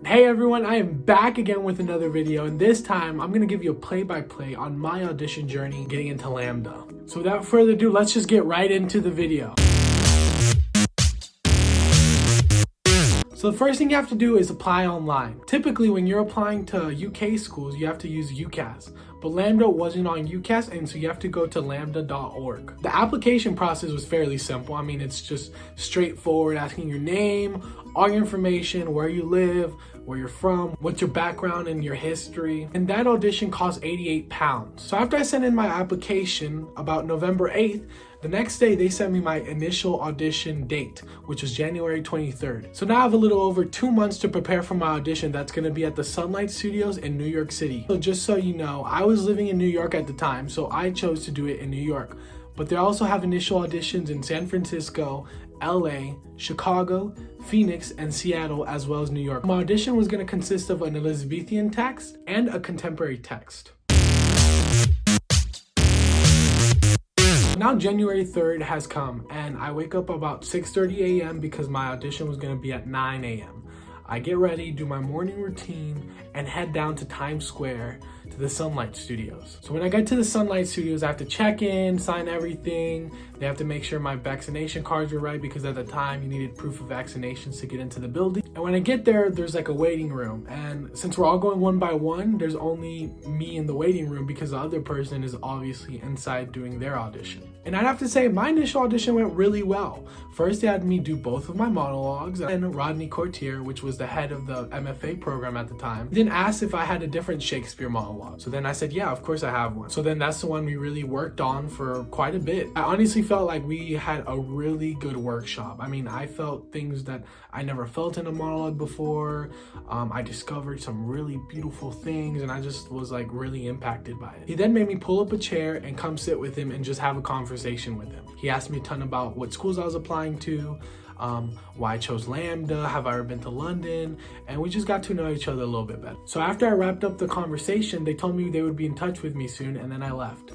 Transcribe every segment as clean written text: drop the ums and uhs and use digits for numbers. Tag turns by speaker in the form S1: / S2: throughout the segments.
S1: Hey everyone, I am back again with another video, and this time I'm going to give you a play-by-play on my audition journey getting into LAMDA. So without further ado, let's just get right into the video. So the first thing you have to do is apply online. Typically when you're applying to UK schools, you have to use UCAS, but LAMDA wasn't on UCAS, and so you have to go to lambda.org. The application process was fairly simple. I mean, it's just straightforward, asking your name, all your information, where you live, where you're from, what's your background and your history. And that audition cost £88. So after I sent in my application about November 8th, the next day they sent me my initial audition date, which was January 23rd. So now I have a little over 2 months to prepare for my audition that's gonna be at the Sunlight Studios in New York City. So just so you know, I was living in New York at the time, so I chose to do it in New York. But they also have initial auditions in San Francisco, LA, Chicago, Phoenix, and Seattle, as well as New York. My audition was gonna consist of an Elizabethan text and a contemporary text. Now January 3rd has come, and I wake up about 6:30 a.m. because my audition was gonna be at 9 a.m. I get ready, do my morning routine, and head down to Times Square to the Sunlight Studios. So when I get to the Sunlight Studios, I have to check in, sign everything. They have to make sure my vaccination cards are right because at the time you needed proof of vaccinations to get into the building. And when I get there, there's like a waiting room. And since we're all going one by one, there's only me in the waiting room because the other person is obviously inside doing their audition. And I'd have to say my initial audition went really well. First, they had me do both of my monologues, and Rodney Courtier, which was the head of the MFA program at the time, then asked if I had a different Shakespeare monologue. So then I said, yeah, of course I have one. So then that's the one we really worked on for quite a bit. I honestly felt like we had a really good workshop. I mean, I felt things that I never felt in a monologue before. I discovered some really beautiful things, and I just was like really impacted by it. He then made me pull up a chair and come sit with him and just have a conversation with him. He asked me a ton about what schools I was applying to, why I chose LAMDA, have I ever been to London, and we just got to know each other a little bit better. So after I wrapped up the conversation, they told me they would be in touch with me soon, and then I left.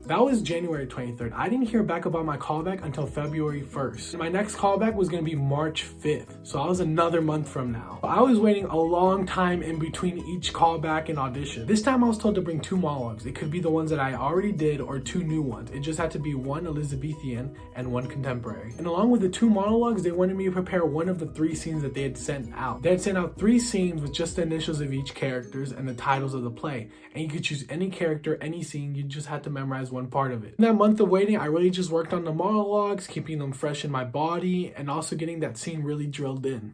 S1: That was January 23rd. I didn't hear back about my callback until February 1st. My next callback was gonna be March 5th, so I was another month from now. I was waiting a long time in between each callback and audition. This time I was told to bring 2 monologues. It could be the ones that I already did or 2 new ones. It just had to be 1 Elizabethan and 1 contemporary. And along with the 2 monologues, they wanted me to prepare one of the 3 scenes that they had sent out. They had sent out 3 scenes with just the initials of each characters and the titles of the play. And you could choose any character, any scene, you just had to memorize one part of it. In that month of waiting, I really just worked on the monologues, keeping them fresh in my body, and also getting that scene really drilled in.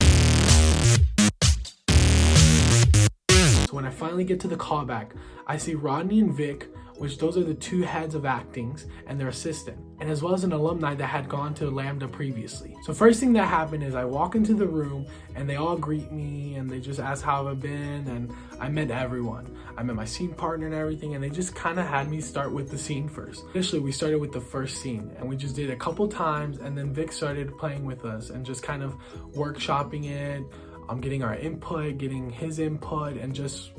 S1: So when I finally get to the callback, I see Rodney and Vic, which those are the 2 heads of actings and their assistant, and as well as an alumni that had gone to LAMDA previously. So first thing that happened is I walk into the room and they all greet me and they just ask how I've been, and I met everyone. I met my scene partner and everything, and they just kind of had me start with the scene first. Initially, we started with the first scene and we just did it a couple times, and then Vic started playing with us and just kind of workshopping it, getting our input, getting his input, and just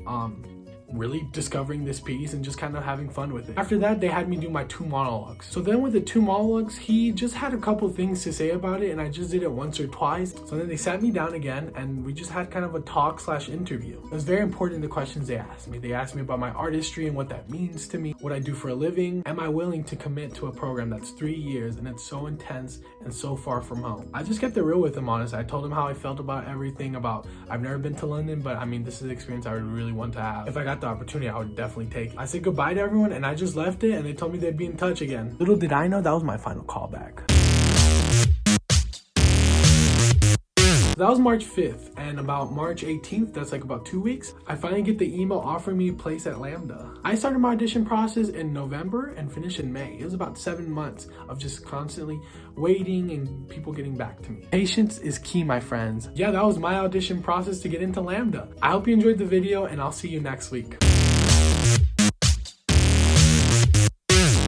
S1: really discovering this piece and just kind of having fun with it. After that, they had me do my 2 monologues. So then with the 2 monologues, he just had a couple things to say about it, and I just did it once or twice. So then they sat me down again and we just had kind of a talk/interview. It was very important, the questions they asked me. They asked me about my artistry and what that means to me, what I do for a living, am I willing to commit to a program that's 3 years and it's so intense and so far from home. I just kept it real with them, honestly. I told them how I felt about everything, about I've never been to London, but I mean, this is an experience I would really want to have. If I got the opportunity, I would definitely take it. I said goodbye to everyone and I just left it, and they told me they'd be in touch again. Little did I know that was my final callback. That was March 5th, and about March 18th, that's like about 2 weeks, I finally get the email offering me a place at LAMDA. I started my audition process in November and finished in May. It was about 7 months of just constantly waiting and people getting back to me. Patience is key, my friends. Yeah, that was my audition process to get into LAMDA. I hope you enjoyed the video, and I'll see you next week.